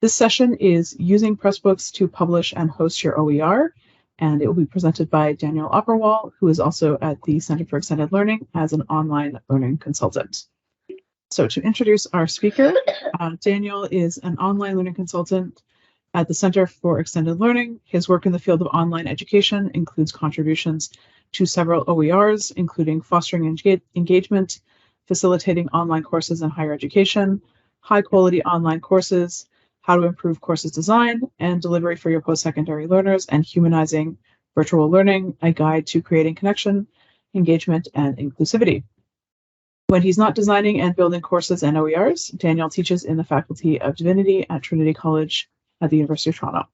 This session is using Pressbooks to publish and host your OER, and it will be presented by Daniel Opperwall, who is also at the Center for Extended Learning as an online learning consultant. So to introduce our speaker, Daniel is an online learning consultant at the Center for Extended Learning. His work in the field of online education includes contributions to several OERs, including fostering engagement, facilitating online courses in higher education, high-quality online courses, how to improve courses design and delivery for your post-secondary learners, and humanizing virtual learning, a guide to creating connection, engagement, and inclusivity. When he's not designing and building courses and OERs, Daniel teaches in the Faculty of Divinity at Trinity College at the University of Toronto.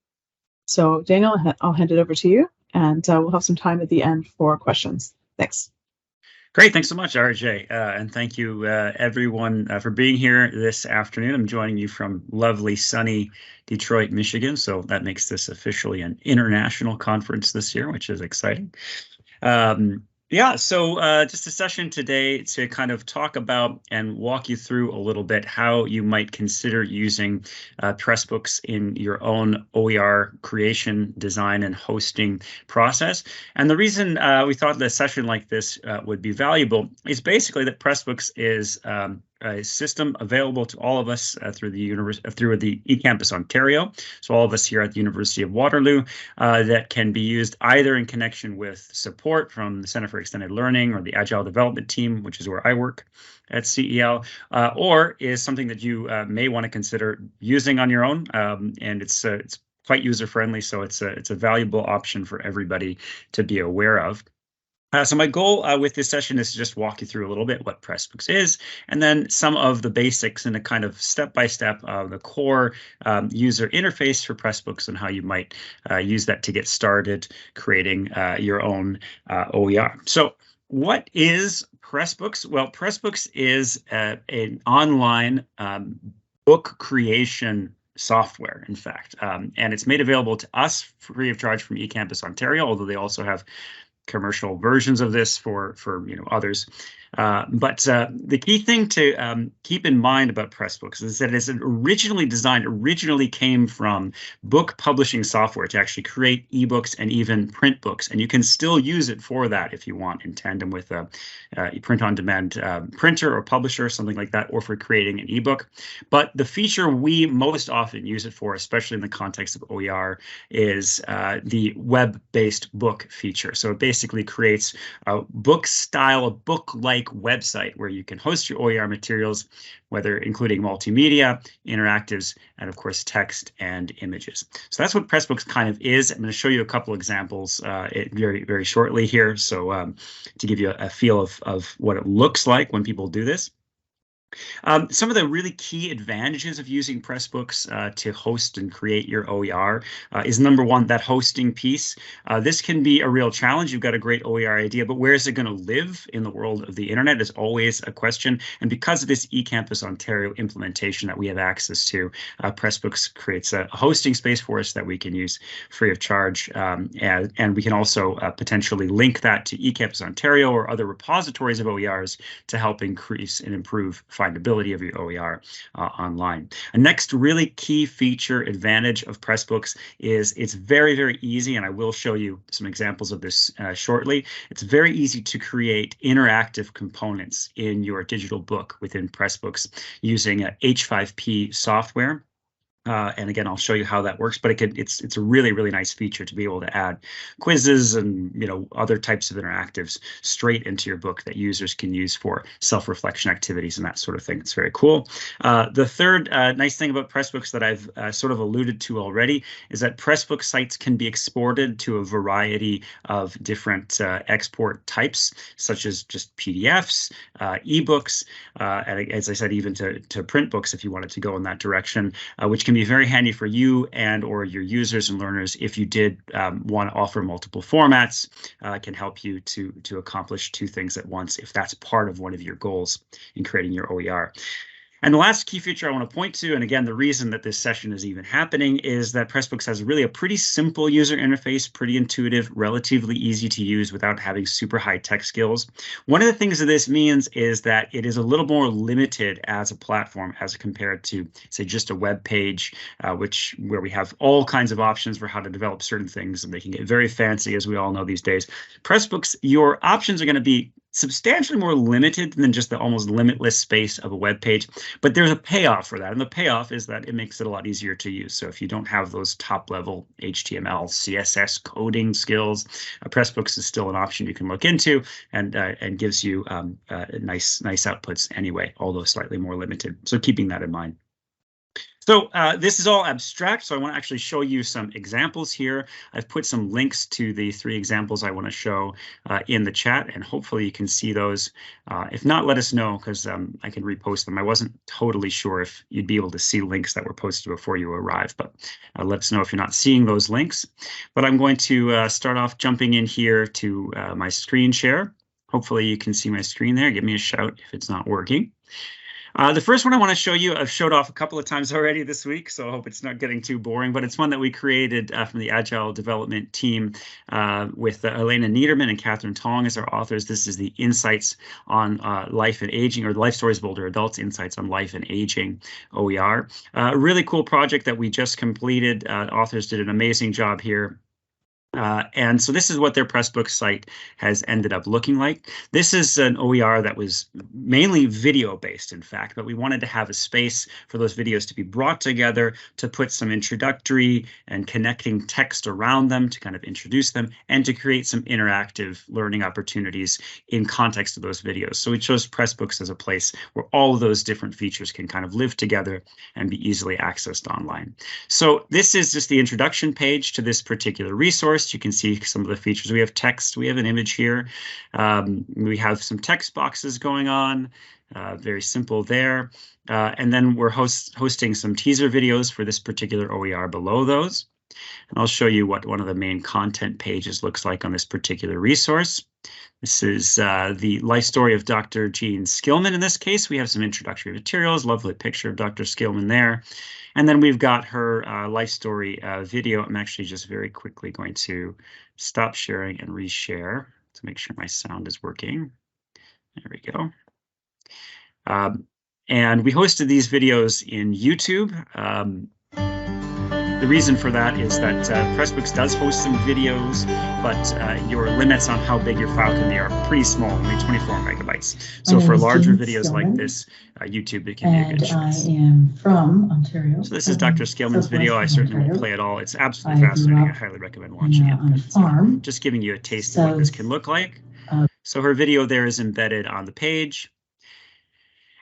So Daniel, I'll hand it over to you, and we'll have some time at the end for questions. Thanks. Great. Thanks so much, RJ. And thank you, everyone, for being here this afternoon. I'm joining you from lovely, sunny Detroit, Michigan. So that makes this officially an international conference this year, which is exciting. So just a session today to kind of talk about and walk you through a little bit how you might consider using Pressbooks in your own OER creation, design, and hosting process. And the reason we thought that a session like this would be valuable is basically that Pressbooks is a system available to all of us through the eCampus Ontario. So all of us here at the University of Waterloo that can be used either in connection with support from the Center for Extended Learning or the Agile Development Team, which is where I work at CEL, or is something that you may want to consider using on your own. And it's quite user-friendly, so it's a valuable option for everybody to be aware of. So my goal with this session is to just walk you through a little bit what Pressbooks is, and then some of the basics and a kind of step-by-step of the core user interface for Pressbooks and how you might use that to get started creating your own OER. So what is Pressbooks? Well, Pressbooks is an online book creation software, in fact, and it's made available to us free of charge from eCampus Ontario, although they also have commercial versions of this for others. But the key thing to keep in mind about Pressbooks is that it's originally came from book publishing software to actually create ebooks and even print books. And you can still use it for that if you want, in tandem with a print-on-demand printer or publisher, something like that, or for creating an ebook. But the feature we most often use it for, especially in the context of OER, is the web-based book feature. So it basically creates a book-style, a book-like website where you can host your OER materials, whether including multimedia, interactives, and of course text and images. So that's what Pressbooks kind of is. I'm going to show you a couple examples very, very shortly here. So to give you a feel of what it looks like when people do this. Some of the really key advantages of using Pressbooks to host and create your OER is, number one, that hosting piece. This can be a real challenge. You've got a great OER idea, but where is it going to live in the world of the internet is always a question. And because of this eCampus Ontario implementation that we have access to, Pressbooks creates a hosting space for us that we can use free of charge. And we can also potentially link that to eCampus Ontario or other repositories of OERs to help increase and improve findability of your OER online. A next really key feature advantage of Pressbooks is it's very, very easy, and I will show you some examples of this shortly. It's very easy to create interactive components in your digital book within Pressbooks using H5P software. And again, I'll show you how that works, but it's a really, really nice feature to be able to add quizzes and other types of interactives straight into your book that users can use for self-reflection activities and that sort of thing. It's very cool. The third nice thing about Pressbooks that I've sort of alluded to already is that Pressbook sites can be exported to a variety of different export types, such as just PDFs, ebooks, and as I said, even to print books if you wanted to go in that direction, which can be very handy for you and or your users and learners if you did want to offer multiple formats. Can help you to accomplish two things at once if that's part of one of your goals in creating your OER. And the last key feature I want to point to, and again, the reason that this session is even happening, is that Pressbooks has really a pretty simple user interface, pretty intuitive, relatively easy to use without having super high tech skills. One of the things that this means is that it is a little more limited as a platform as compared to, say, just a web page, where we have all kinds of options for how to develop certain things, and they can get very fancy, as we all know these days. Pressbooks, your options are going to be substantially more limited than just the almost limitless space of a web page, but there's a payoff for that, and the payoff is that it makes it a lot easier to use. So if you don't have those top-level HTML, CSS coding skills, Pressbooks is still an option you can look into, and gives you nice outputs anyway, although slightly more limited. So keeping that in mind. So this is all abstract, so I want to actually show you some examples here. I've put some links to the 3 examples I want to show in the chat, and hopefully you can see those. If not, let us know, because I can repost them. I wasn't totally sure if you'd be able to see links that were posted before you arrive, but let us know if you're not seeing those links. But I'm going to start off jumping in here to my screen share. Hopefully you can see my screen there. Give me a shout if it's not working. The first one I want to show you, I've showed off a couple of times already this week, so I hope it's not getting too boring, but it's one that we created from the Agile development team with Elena Niederman and Catherine Tong as our authors. This is the Insights on Life and Aging, or Life Stories of Older Adults, Insights on Life and Aging, OER. A really cool project that we just completed. Authors did an amazing job here. And so this is what their Pressbooks site has ended up looking like. This is an OER that was mainly video based, in fact, but we wanted to have a space for those videos to be brought together, to put some introductory and connecting text around them to kind of introduce them, and to create some interactive learning opportunities in context of those videos. So we chose Pressbooks as a place where all of those different features can kind of live together and be easily accessed online. So this is just the introduction page to this particular resource. You can see some of the features. We have text, we have an image here. We have some text boxes going on, very simple there. And then we're hosting some teaser videos for this particular OER below those. And I'll show you what one of the main content pages looks like on this particular resource. This is the life story of Dr. Gene Skillman. In this case, we have some introductory materials, lovely picture of Dr. Skillman there. And then we've got her life story video. I'm actually just very quickly going to stop sharing and reshare to make sure my sound is working. There we go. And we hosted these videos in YouTube. The reason for that is that Pressbooks does host some videos, but your limits on how big your file can be are pretty small, only 24 megabytes. So for larger videos like this, YouTube, it can be a good choice. I am from Ontario. So this is Dr. Skillman's video. I certainly won't play it all. It's absolutely fascinating. I highly recommend watching it. On a farm. Just giving you a taste of what this can look like. So her video there is embedded on the page.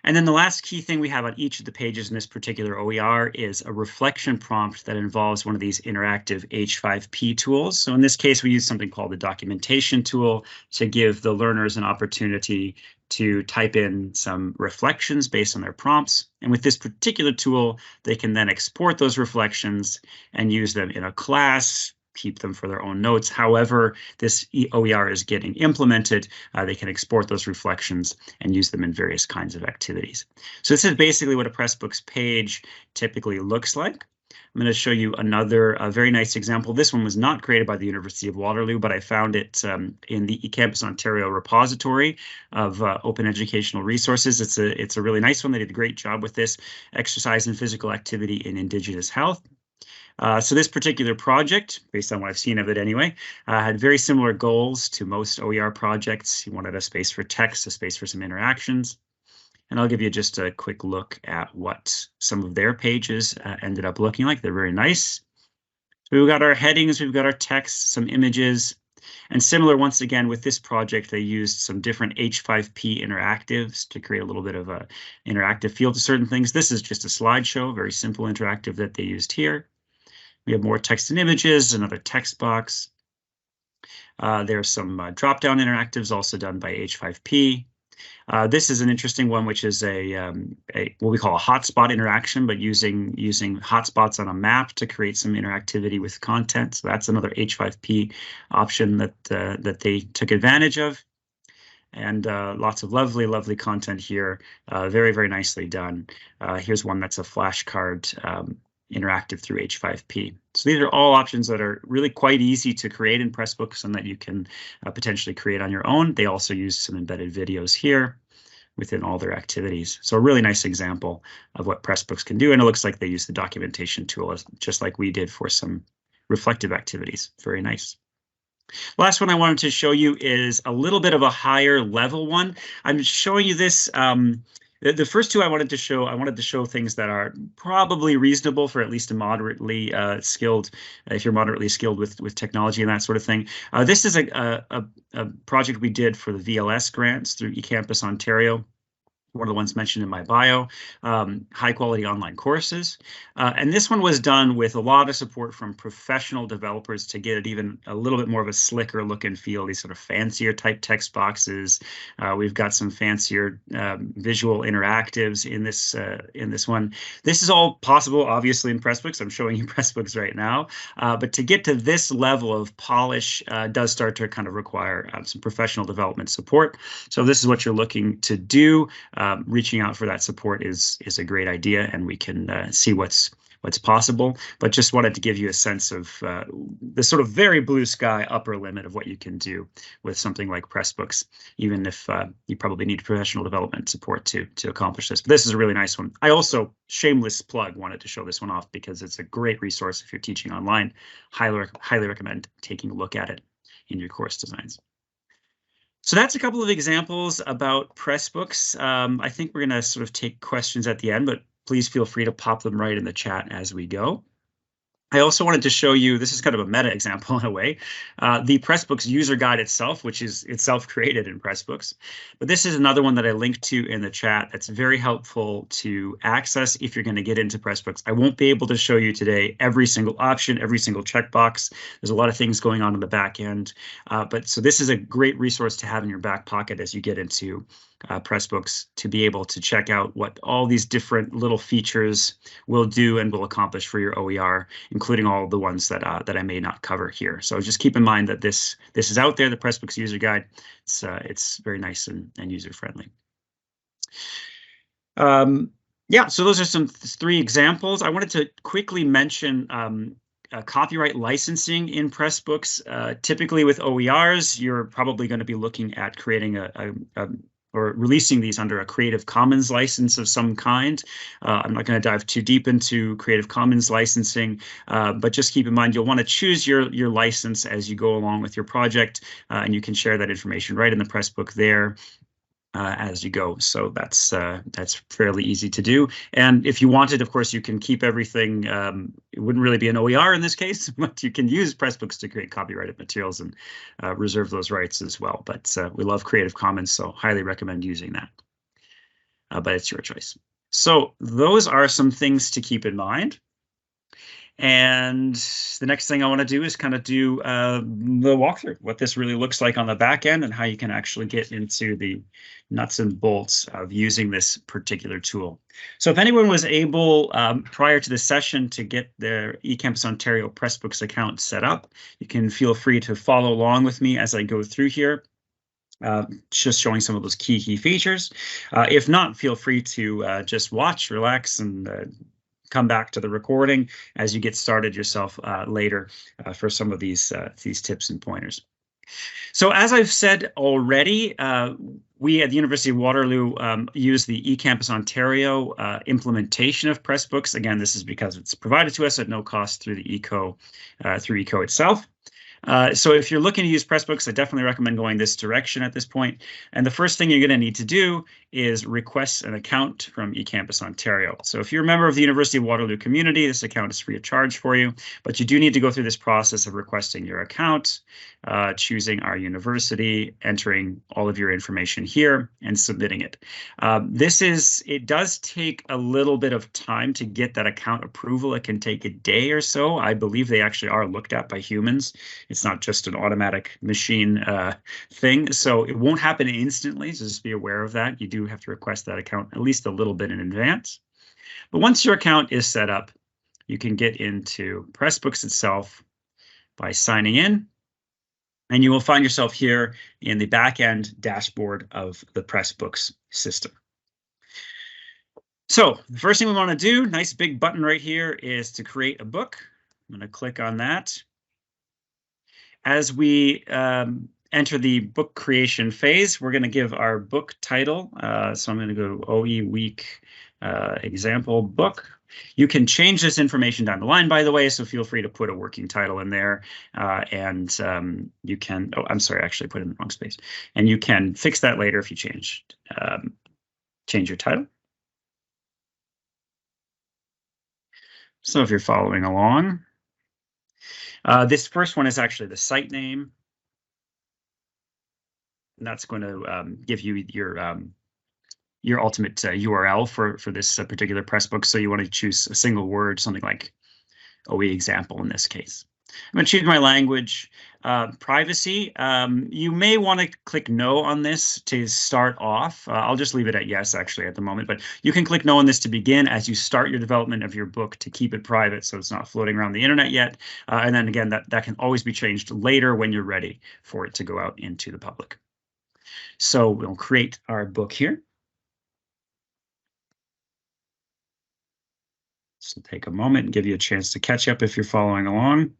And then the last key thing we have on each of the pages in this particular OER is a reflection prompt that involves one of these interactive H5P tools. So in this case, we use something called the documentation tool to give the learners an opportunity to type in some reflections based on their prompts. And with this particular tool, they can then export those reflections and use them in a class, keep them for their own notes. However, this OER is getting implemented, they can export those reflections and use them in various kinds of activities. So this is basically what a Pressbooks page typically looks like. I'm going to show you another very nice example. This one was not created by the University of Waterloo, but I found it in the eCampus Ontario repository of open educational resources. It's a really nice one. They did a great job with this: exercise and physical activity in Indigenous health. So this particular project, based on what I've seen of it anyway, had very similar goals to most OER projects. You wanted a space for text, a space for some interactions. And I'll give you just a quick look at what some of their pages ended up looking like. They're very nice. So we've got our headings, we've got our text, some images. And similar, once again, with this project, they used some different H5P interactives to create a little bit of a interactive feel to certain things. This is just a slideshow, very simple interactive that they used here. We have more text and images, another text box. There's some drop-down interactives also done by H5P. This is an interesting one, which is what we call a hotspot interaction, but using hotspots on a map to create some interactivity with content. So that's another H5P option that they took advantage of. and lots of lovely, lovely content here. Very, very nicely done. Here's one that's a flashcard interactive through H5P. So these are all options that are really quite easy to create in Pressbooks and that you can potentially create on your own. They also use some embedded videos here within all their activities. So a really nice example of what Pressbooks can do. And it looks like they use the documentation tool just like we did for some reflective activities. Very nice. Last one I wanted to show you is a little bit of a higher level one. I'm showing you this. The first two I wanted to show things that are probably reasonable for at least a moderately skilled, if you're moderately skilled with technology and that sort of thing. This is a project we did for the VLS grants through eCampus Ontario. One of the ones mentioned in my bio, high quality online courses. And this one was done with a lot of support from professional developers to get it even a little bit more of a slicker look and feel, these sort of fancier type text boxes. We've got some fancier visual interactives in this one. This is all possible, obviously, in Pressbooks. I'm showing you Pressbooks right now. But to get to this level of polish does start to kind of require some professional development support. So this is what you're looking to do. Reaching out for that support is a great idea, and we can see what's possible. But just wanted to give you a sense of the sort of very blue sky upper limit of what you can do with something like Pressbooks, even if you probably need professional development support to accomplish this. But this is a really nice one. I also, shameless plug, wanted to show this one off because it's a great resource if you're teaching online. Highly recommend taking a look at it in your course designs. So that's a couple of examples about Pressbooks. I think we're going to sort of take questions at the end, but please feel free to pop them right in the chat as we go. I also wanted to show you, this is kind of a meta example in a way, the Pressbooks user guide itself, which is itself created in Pressbooks. But this is another one that I linked to in the chat that's very helpful to access if you're going to get into Pressbooks. I won't be able to show you today every single option, every single checkbox. There's a lot of things going on in the back end. But so this is a great resource to have in your back pocket as you get into Pressbooks, to be able to check out what all these different little features will do and will accomplish for your OER, including all the ones that I may not cover here. So just keep in mind that this is out there, the Pressbooks user guide. It's very nice and user friendly. Yeah, so those are three examples. I wanted to quickly mention copyright licensing in Pressbooks. Typically with OERs, you're probably going to be looking at creating or releasing these under a Creative Commons license of some kind. I'm not going to dive too deep into Creative Commons licensing, but just keep in mind you'll want to choose your license as you go along with your project, and you can share that information right in the Pressbook there as you go. So that's fairly easy to do. And if you wanted, of course, you can keep everything. It wouldn't really be an OER in this case, but you can use Pressbooks to create copyrighted materials and reserve those rights as well. But we love Creative Commons, so highly recommend using that. But it's your choice. So those are some things to keep in mind. And the next thing I want to do is kind of do the walkthrough, what this really looks like on the back end and how you can actually get into the nuts and bolts of using this particular tool. So if anyone was able prior to the session to get their eCampus Ontario Pressbooks account set up, you can feel free to follow along with me as I go through here. Just showing some of those key features. If not, feel free to just watch, relax, and come back to the recording as you get started yourself later for some of these tips and pointers. So as I've said already, we at the University of Waterloo use the eCampus Ontario implementation of Pressbooks. Again, this is because it's provided to us at no cost through the ECO itself. So if you're looking to use Pressbooks, I definitely recommend going this direction at this point. And the first thing you're going to need to do is request an account from eCampus Ontario. So if you're a member of the University of Waterloo community, this account is free of charge for you, but you do need to go through this process of requesting your account, choosing our university, entering all of your information here, and submitting it. It does take a little bit of time to get that account approval. It can take a day or so. I believe they actually are looked at by humans. It's not just an automatic machine thing, so it won't happen instantly, so just be aware of that. You do have to request that account at least a little bit in advance. But once your account is set up, you can get into Pressbooks itself by signing in And you will find yourself here in the back-end dashboard of the Pressbooks system. So the first thing we want to do, nice big button right here, is to create a book. I'm going to click on that. As we enter the book creation phase, we're going to give our book title. So I'm going to go to OE Week example book. You can change this information down the line, by the way, so feel free to put a working title in there. You can, oh, I'm sorry, I actually put it in the wrong space. And you can fix that later if you change your title. So if you're following along, this first one is actually the site name. And that's going to give you your ultimate URL for this particular Pressbook. So you want to choose a single word, something like OE example in this case. I'm going to choose my language. Privacy. You may want to click no on this to start off. I'll just leave it at yes, actually, at the moment. But you can click no on this to begin as you start your development of your book to keep it private so it's not floating around the internet yet. And then again, that can always be changed later when you're ready for it to go out into the public. So we'll create our book here. So take a moment and give you a chance to catch up if you're following along.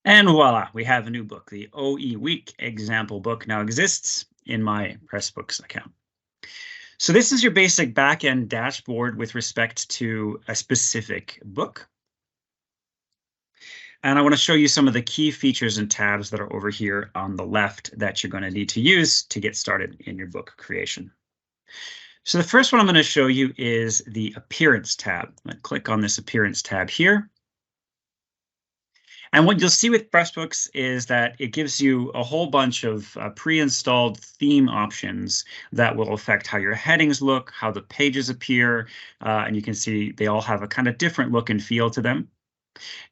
And voila, we have a new book. The OE Week example book now exists in my Pressbooks account. So this is your basic back-end dashboard with respect to a specific book. And I want to show you some of the key features and tabs that are over here on the left that you're going to need to use to get started in your book creation. So the first one I'm going to show you is the Appearance tab. I'm going to click on this Appearance tab here. And what you'll see with Pressbooks is that it gives you a whole bunch of pre-installed theme options that will affect how your headings look, how the pages appear, and you can see they all have a kind of different look and feel to them.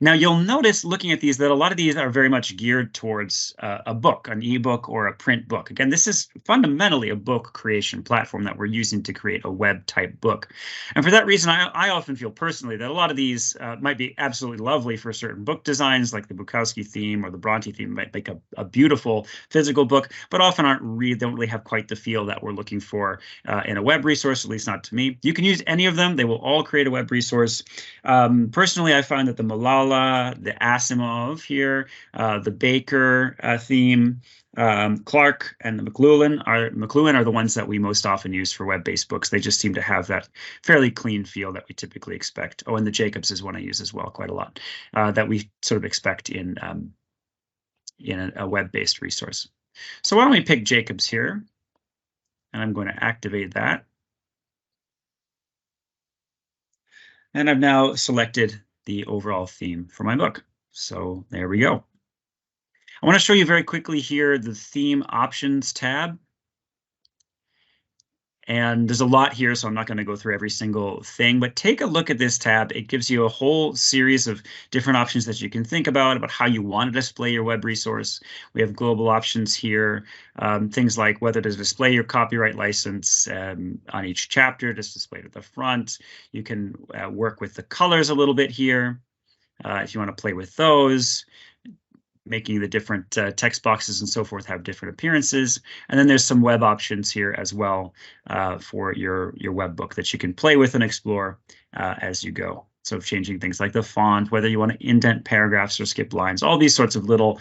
Now, you'll notice looking at these that a lot of these are very much geared towards a book, an ebook or a print book. Again, this is fundamentally a book creation platform that we're using to create a web type book. And for that reason, I often feel personally that a lot of these might be absolutely lovely for certain book designs, like the Bukowski theme or the Bronte theme might make a beautiful physical book, but often don't really have quite the feel that we're looking for in a web resource, at least not to me. You can use any of them. They will all create a web resource. Personally, I find that the Malala, the Asimov here, the Baker theme, Clark and the McLuhan are the ones that we most often use for web-based books. They just seem to have that fairly clean feel that we typically expect. Oh, and the Jacobs is one I use as well quite a lot, that we sort of expect in a web-based resource. So why don't we pick Jacobs here, and I'm going to activate that. And I've now selected the overall theme for my book. So there we go. I want to show you very quickly here the theme options tab. And there's a lot here, so I'm not going to go through every single thing, but take a look at this tab. It gives you a whole series of different options that you can think about how you want to display your web resource. We have global options here, things like whether to display your copyright license on each chapter, just display it at the front. You can work with the colors a little bit here if you want to play with those, making the different text boxes and so forth have different appearances. And then there's some web options here as well for your web book that you can play with and explore as you go. So changing things like the font, whether you want to indent paragraphs or skip lines, all these sorts of little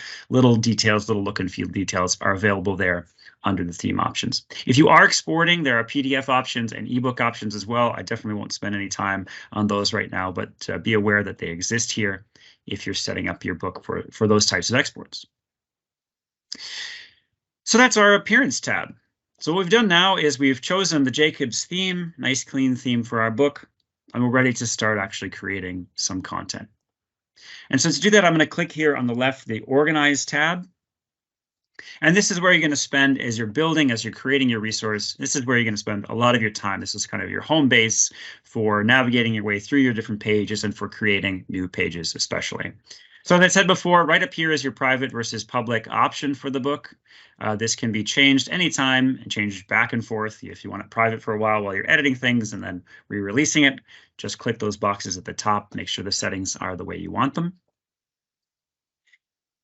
details, little look and feel details are available there under the theme options. If you are exporting, there are PDF options and ebook options as well. I definitely won't spend any time on those right now, but be aware that they exist here if you're setting up your book for those types of exports. So that's our Appearance tab. So what we've done now is we've chosen the Jacobs theme, nice clean theme for our book, and we're ready to start actually creating some content. And so to do that, I'm going to click here on the left, the Organize tab. And this is where you're going to spend as you're building, as you're creating your resource. This is where you're going to spend a lot of your time. This is kind of your home base for navigating your way through your different pages and for creating new pages especially. So as I said before, right up here is your private versus public option for the book. This can be changed anytime and changed back and forth. If you want it private for a while you're editing things and then re-releasing it, just click those boxes at the top, make sure the settings are the way you want them.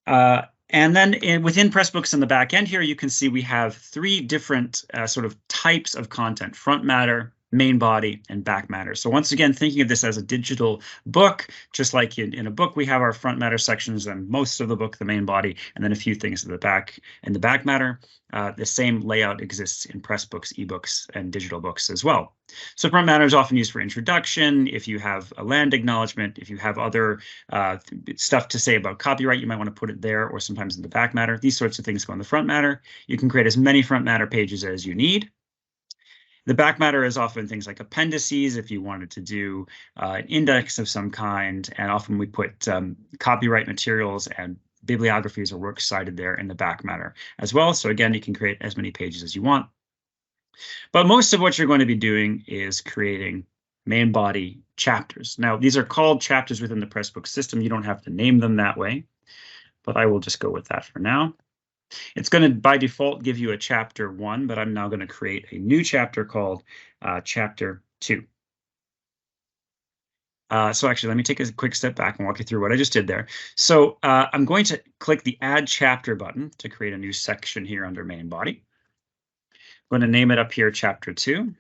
And then within Pressbooks in the back end here, you can see we have three different sort of types of content: front matter, main body, and back matter. So once again, thinking of this as a digital book, just like in a book, we have our front matter sections and most of the book, the main body, and then a few things in the back matter. The same layout exists in Pressbooks, ebooks, and digital books as well. So front matter is often used for introduction. If you have a land acknowledgement, if you have other stuff to say about copyright, you might want to put it there, or sometimes in the back matter. These sorts of things go in the front matter. You can create as many front matter pages as you need. The back matter is often things like appendices, if you wanted to do an index of some kind, and often we put copyright materials and bibliographies or works cited there in the back matter as well. So again, you can create as many pages as you want. But most of what you're going to be doing is creating main body chapters. Now, these are called chapters within the Pressbooks system. You don't have to name them that way, but I will just go with that for now. It's going to, by default, give you a chapter 1, but I'm now going to create a new chapter called chapter 2. So actually, let me take a quick step back and walk you through what I just did there. So I'm going to click the Add Chapter button to create a new section here under main body. I'm going to name it up here chapter 2.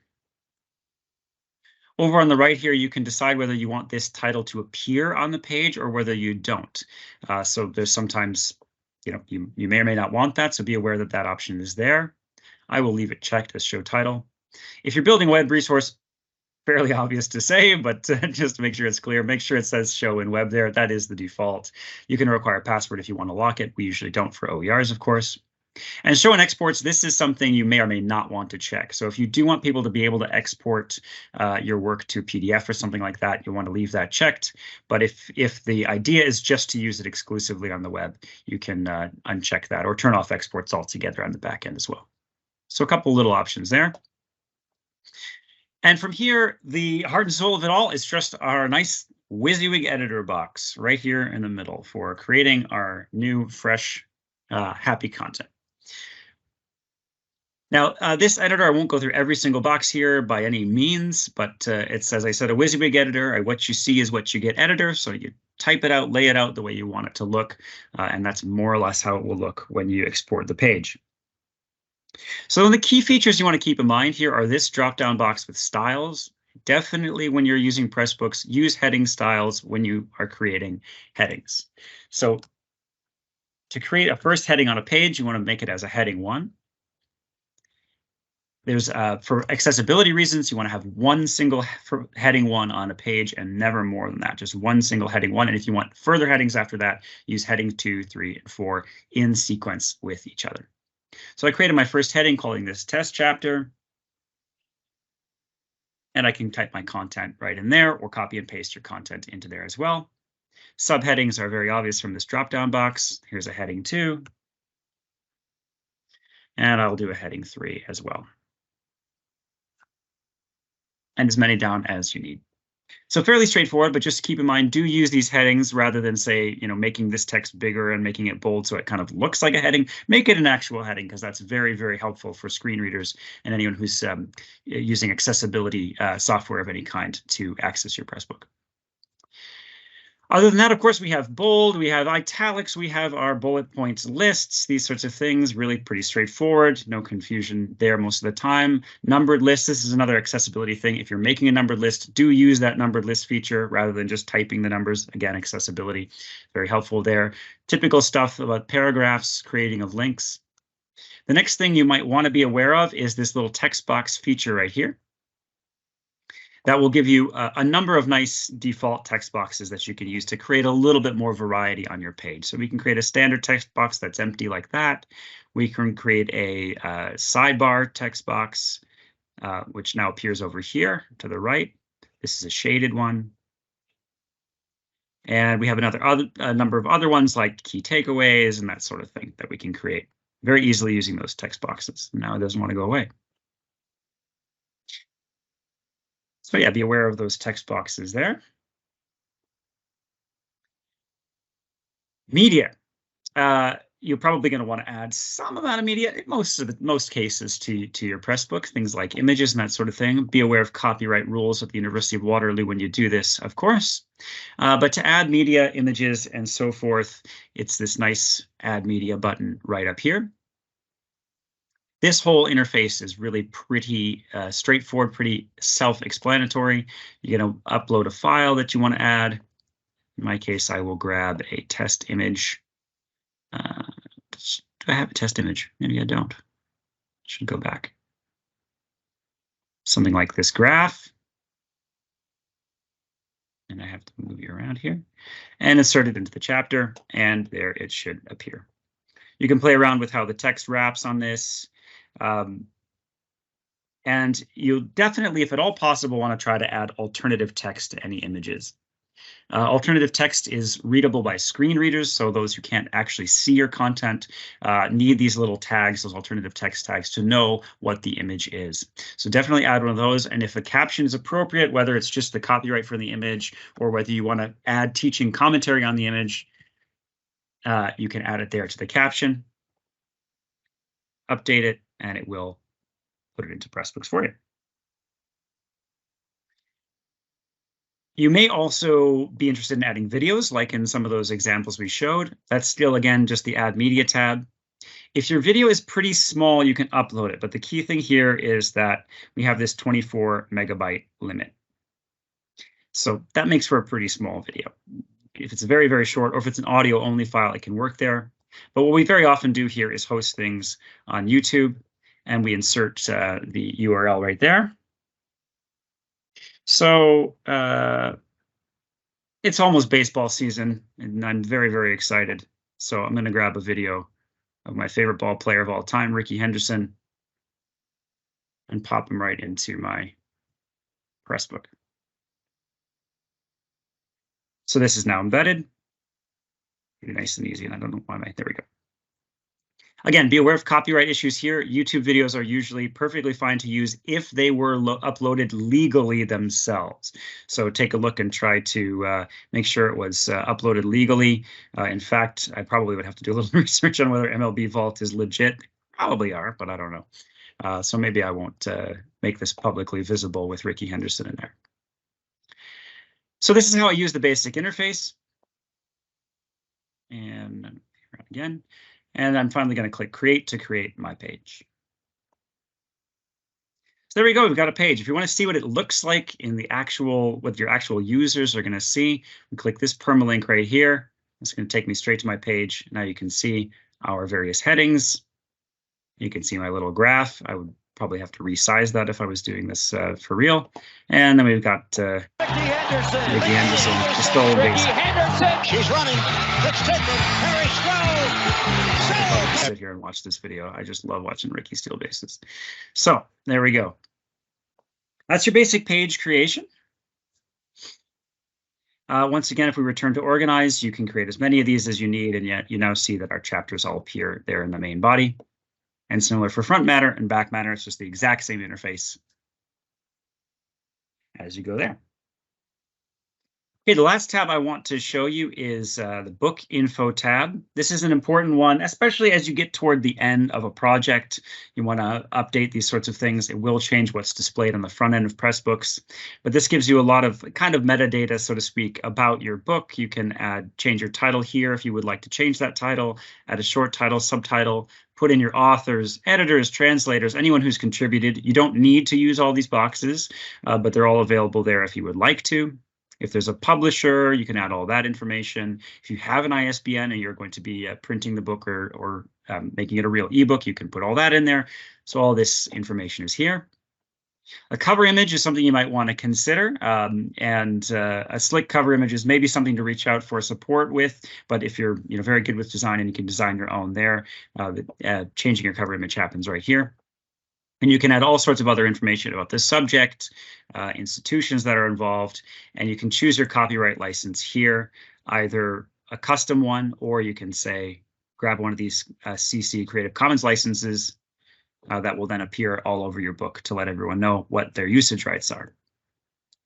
Over on the right here, you can decide whether you want this title to appear on the page or whether you don't. So there's sometimes, you may or may not want that, so be aware that that option is there. I will leave it checked as show title. If you're building a web resource, fairly obvious to say, but just to make sure it's clear, make sure it says show in web there. That is the default. You can require a password if you want to lock it. We usually don't for OERs, of course. And show and exports, this is something you may or may not want to check. So if you do want people to be able to export your work to PDF or something like that, you want to leave that checked. But if the idea is just to use it exclusively on the web, you can uncheck that or turn off exports altogether on the back end as well. So a couple little options there. And from here, the heart and soul of it all is just our nice WYSIWYG editor box right here in the middle for creating our new, fresh, happy content. Now, this editor, I won't go through every single box here by any means, but it's, as I said, a WYSIWYG editor. What you see is what you get editor. So you type it out, lay it out the way you want it to look, and that's more or less how it will look when you export the page. So the key features you want to keep in mind here are this drop-down box with styles. Definitely when you're using Pressbooks, use heading styles when you are creating headings. So to create a first heading on a page, you want to make it as a heading 1. There's for accessibility reasons, you want to have one single heading 1 on a page and never more than that, just one single heading 1. And if you want further headings after that, use heading 2, 3, and 4 in sequence with each other. So I created my first heading, calling this test chapter. And I can type my content right in there or copy and paste your content into there as well. Subheadings are very obvious from this drop-down box. Here's a heading 2. And I'll do a heading 3 as well. And as many down as you need. So fairly straightforward, but just keep in mind, do use these headings rather than say, making this text bigger and making it bold so it kind of looks like a heading. Make it an actual heading because that's very, very helpful for screen readers and anyone who's using accessibility software of any kind to access your Pressbook. Other than that, of course, we have bold, we have italics, we have our bullet points lists, these sorts of things, really pretty straightforward, no confusion there most of the time. Numbered lists, this is another accessibility thing. If you're making a numbered list, do use that numbered list feature rather than just typing the numbers. Again, accessibility, very helpful there. Typical stuff about paragraphs, creating of links. The next thing you might want to be aware of is this little text box feature right here. That will give you a number of nice default text boxes that you can use to create a little bit more variety on your page. So we can create a standard text box that's empty like that. We can create a sidebar text box, which now appears over here to the right. This is a shaded one. And we have a number of other ones like key takeaways and that sort of thing that we can create very easily using those text boxes. Now it doesn't want to go away. So yeah, be aware of those text boxes there. Media. You're probably going to want to add some amount of media in most cases to your Pressbook, things like images and that sort of thing. Be aware of copyright rules at the University of Waterloo when you do this, of course. But to add media, images, and so forth, it's this nice Add Media button right up here. This whole interface is really pretty straightforward, pretty self-explanatory. You're going to upload a file that you want to add. In my case, I will grab a test image. Do I have a test image? Maybe I don't. Should go back. Something like this graph. And I have to move you around here and insert it into the chapter, and there it should appear. You can play around with how the text wraps on this. And you definitely, if at all possible, want to try to add alternative text to any images. Alternative text is readable by screen readers, so those who can't actually see your content need these little tags, those alternative text tags, to know what the image is. So definitely add one of those, and if a caption is appropriate, whether it's just the copyright for the image or whether you want to add teaching commentary on the image, you can add it there to the caption, update it, and it will put it into Pressbooks for you. You may also be interested in adding videos, like in some of those examples we showed. That's still, again, just the Add Media tab. If your video is pretty small, you can upload it. But the key thing here is that we have this 24 megabyte limit. So that makes for a pretty small video. If it's very, very short, or if it's an audio only file, it can work there. But what we very often do here is host things on YouTube, and we insert the URL right there. So it's almost baseball season, and I'm very, very excited. So I'm going to grab a video of my favorite ball player of all time, Ricky Henderson, and pop him right into my Pressbook. So this is now embedded. Pretty nice and easy, and I don't know why there we go. Again, be aware of copyright issues here. YouTube videos are usually perfectly fine to use if they were uploaded legally themselves. So take a look and try to make sure it was uploaded legally. In fact, I probably would have to do a little research on whether MLB Vault is legit. Probably are, but I don't know. So maybe I won't make this publicly visible with Ricky Henderson in there. So this is how I use the basic interface. And again. And I'm finally going to click Create to create my page. So there we go. We've got a page. If you want to see what it looks like in the actual, what your actual users are going to see, we click this permalink right here. It's going to take me straight to my page. Now you can see our various headings. You can see my little graph. I would probably have to resize that if I was doing this for real. And then we've got Ricky Henderson, just the old basic. She's running. Let's take it. Harry Sit here and watch this video. I just love watching Ricky steal bases. So there we go. That's your basic page creation. Once again, if we return to organize, you can create as many of these as you need, and yet you now see that our chapters all appear there in the main body. And similar for front matter and back matter, it's just the exact same interface as you go there. Okay, the last tab I want to show you is the book info tab. This is an important one, especially as you get toward the end of a project. You want to update these sorts of things. It will change what's displayed on the front end of Pressbooks, but this gives you a lot of kind of metadata, so to speak, about your book. You can change your title here if you would like to change that title, add a short title, subtitle, put in your authors, editors, translators, anyone who's contributed. You don't need to use all these boxes, but they're all available there if you would like to. If there's a publisher, you can add all that information. If you have an ISBN and you're going to be printing the book or making it a real ebook, you can put all that in there. So all this information is here. A cover image is something you might want to consider, and a slick cover image is maybe something to reach out for support with. But if you're very good with design and you can design your own there, changing your cover image happens right here. And you can add all sorts of other information about the subject, institutions that are involved, and you can choose your copyright license here, either a custom one, or you can say, grab one of these CC Creative Commons licenses that will then appear all over your book to let everyone know what their usage rights are.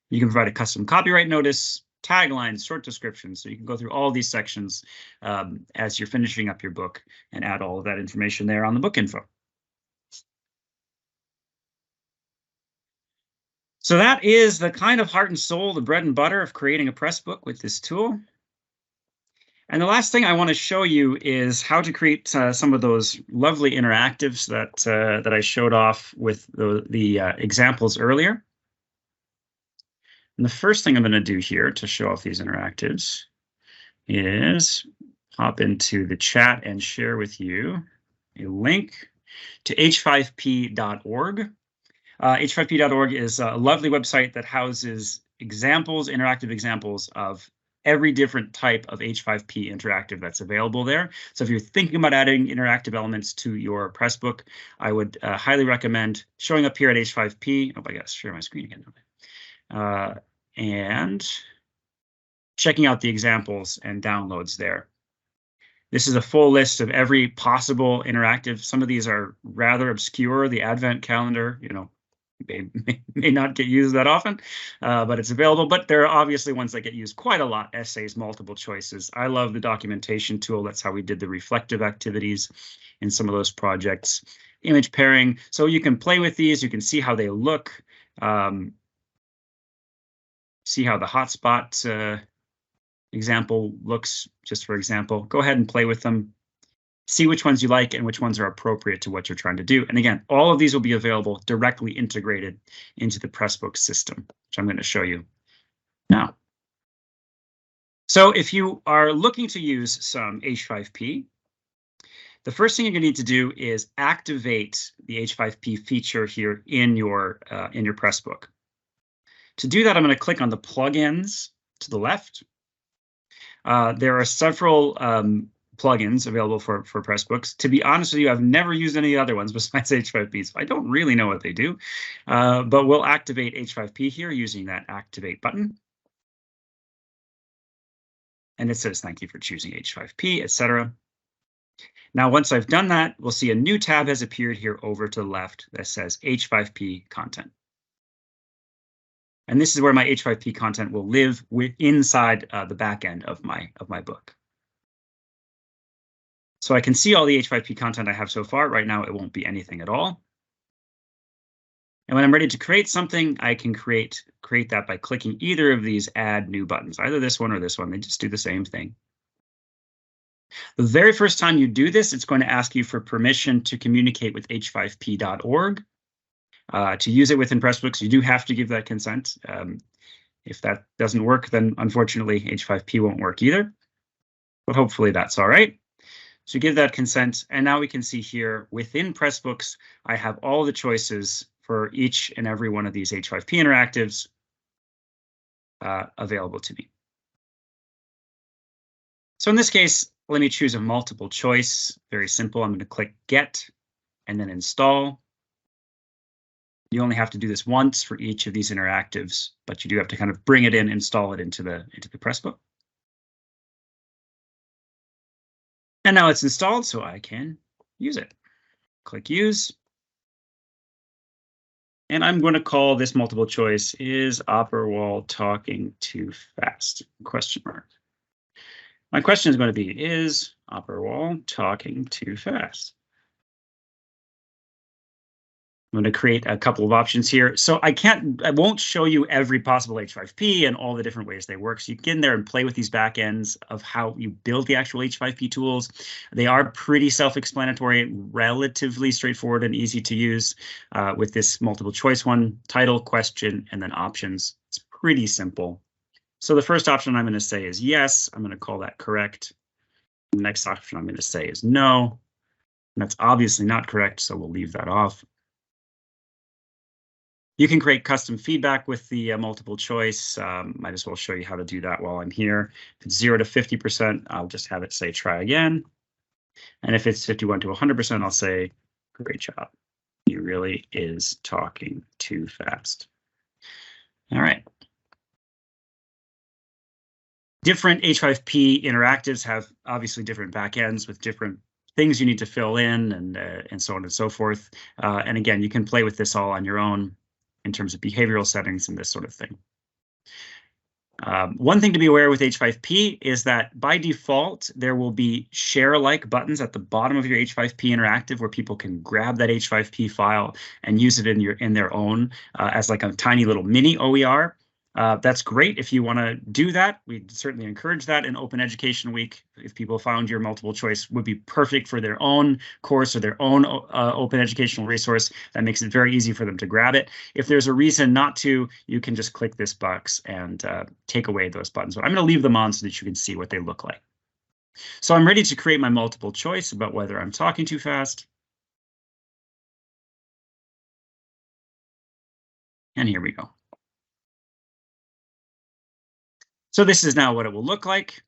You can provide a custom copyright notice, taglines, short descriptions. So you can go through all these sections as you're finishing up your book and add all of that information there on the book info. So that is the kind of heart and soul, the bread and butter of creating a press book with this tool. And the last thing I want to show you is how to create some of those lovely interactives that I showed off with the examples earlier. And the first thing I'm going to do here to show off these interactives is hop into the chat and share with you a link to h5p.org. H5p.org is a lovely website that houses examples, interactive examples of every different type of H5P interactive that's available there. So if you're thinking about adding interactive elements to your press book, I would highly recommend showing up here at H5P. Oh, I gotta share my screen again. And checking out the examples and downloads there. This is a full list of every possible interactive. Some of these are rather obscure. The Advent calendar, you know, may not get used that often, but it's available. But there are obviously ones that get used quite a lot. Essays, multiple choices. I love the documentation tool. That's how we did the reflective activities in some of those projects. Image pairing. So you can play with these. You can see how they look. See how the hotspot example looks, just for example. Go ahead and play with them. See which ones you like and which ones are appropriate to what you're trying to do. And again, all of these will be available directly integrated into the Pressbooks system, which I'm going to show you now. So if you are looking to use some H5P, the first thing you're going to need to do is activate the H5P feature here in your Pressbook. To do that, I'm going to click on the plugins to the left. There are several plugins available for Pressbooks. To be honest with you, I've never used any other ones besides H5P, so I don't really know what they do. But we'll activate H5P here using that activate button. And it says, thank you for choosing H5P, etc. Now, once I've done that, we'll see a new tab has appeared here over to the left that says H5P content. And this is where my H5P content will live inside the back end of my book. So I can see all the H5P content I have so far. Right now, it won't be anything at all. And when I'm ready to create something, I can create that by clicking either of these add new buttons, either this one or this one. They just do the same thing. The very first time you do this, it's going to ask you for permission to communicate with h5p.org. To use it within Pressbooks, you do have to give that consent. If that doesn't work, then unfortunately H5P won't work either. But hopefully that's all right. So give that consent, and now we can see here within Pressbooks, I have all the choices for each and every one of these H5P interactives available to me. So in this case, let me choose a multiple choice. Very simple. I'm going to click Get and then Install. You only have to do this once for each of these interactives, but you do have to kind of bring it in, install it into the Pressbook. And now it's installed, so I can use it. Click Use. And I'm going to call this multiple choice, is Opperwall talking too fast? Question mark. My question is going to be, is Opperwall talking too fast? I'm going to create a couple of options here. So I won't show you every possible H5P and all the different ways they work. So you get in there and play with these back ends of how you build the actual H5P tools. They are pretty self-explanatory, relatively straightforward and easy to use with this multiple choice one, title, question, and then options. It's pretty simple. So the first option I'm going to say is yes. I'm going to call that correct. The next option I'm going to say is no. And that's obviously not correct, so we'll leave that off. You can create custom feedback with the multiple choice. Might as well show you how to do that while I'm here. If it's 0 to 50%, I'll just have it say try again. And if it's 51 to 100%, I'll say great job. He really is talking too fast. All right. Different H5P interactives have obviously different backends with different things you need to fill in and so on and so forth. And again, you can play with this all on your own in terms of behavioral settings and this sort of thing. One thing to be aware with H5P is that by default, there will be share-alike buttons at the bottom of your H5P interactive where people can grab that H5P file and use it in their own as like a tiny little mini OER. That's great if you want to do that. We certainly encourage that in Open Education Week. If people found your multiple choice would be perfect for their own course or their own open educational resource, that makes it very easy for them to grab it. If there's a reason not to, you can just click this box and take away those buttons. But I'm going to leave them on so that you can see what they look like. So I'm ready to create my multiple choice about whether I'm talking too fast. And here we go. So this is now what it will look like,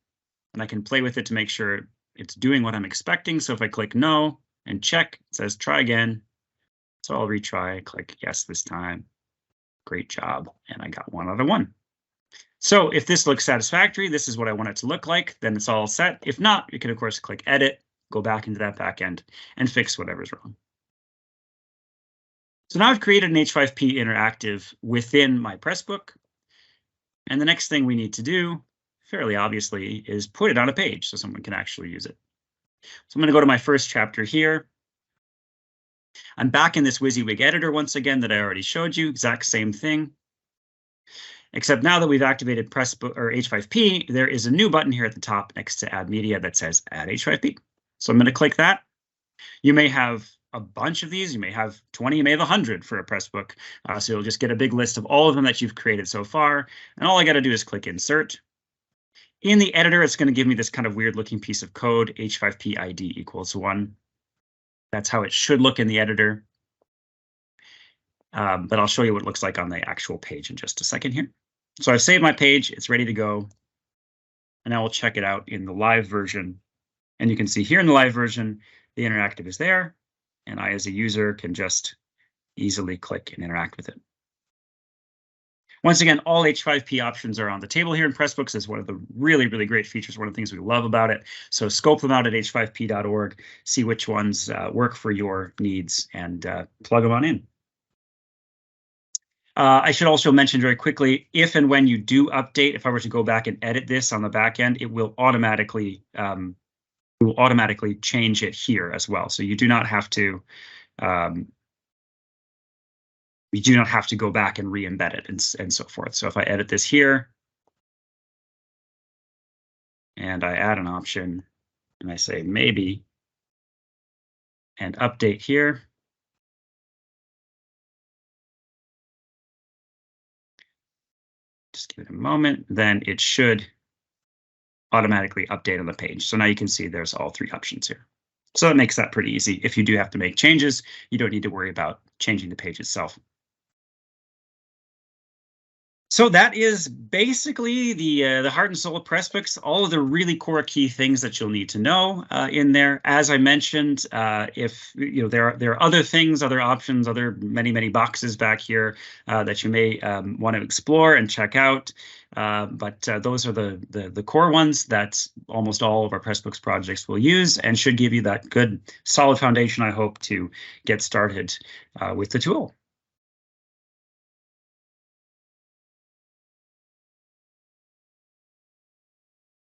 and I can play with it to make sure it's doing what I'm expecting. So if I click no and check, it says try again. So I'll retry, click yes this time. Great job, and I got 1 out of 1. So if this looks satisfactory, this is what I want it to look like, then it's all set. If not, you can of course click edit, go back into that backend and fix whatever's wrong. So now I've created an H5P interactive within my Pressbook. And the next thing we need to do, fairly obviously, is put it on a page so someone can actually use it. So I'm going to go to my first chapter here. I'm back in this WYSIWYG editor once again that I already showed you, exact same thing. Except now that we've activated Pressbook or H5P, there is a new button here at the top next to Add Media that says Add H5P. So I'm going to click that. You may have a bunch of these. You may have 20, you may have 100 for a Pressbook. So you'll just get a big list of all of them that you've created so far. And all I got to do is click Insert. In the editor, it's going to give me this kind of weird looking piece of code, H5P ID equals 1. That's how it should look in the editor. But I'll show you what it looks like on the actual page in just a second here. So I've saved my page. It's ready to go. And I will check it out in the live version. And you can see here in the live version, the interactive is there. And I, as a user, can just easily click and interact with it. Once again, all H5P options are on the table here in Pressbooks. It's one of the really, really great features, one of the things we love about it. So scope them out at h5p.org, see which ones work for your needs, and plug them on in. I should also mention very quickly, if and when you do update, if I were to go back and edit this on the back end, it will automatically change it here as well. So you do not have to go back and re-embed it and so forth. So if I edit this here and I add an option and I say maybe and update here, just give it a moment, then it should automatically update on the page. So now you can see there's all 3 options here. So that makes that pretty easy. If you do have to make changes, you don't need to worry about changing the page itself. So that is basically the heart and soul of Pressbooks, all of the really core key things that you'll need to know in there. As I mentioned, if there are other things, other options, other many boxes back here that you may want to explore and check out. But those are the core ones that almost all of our Pressbooks projects will use and should give you that good solid foundation, I hope, to get started with the tool.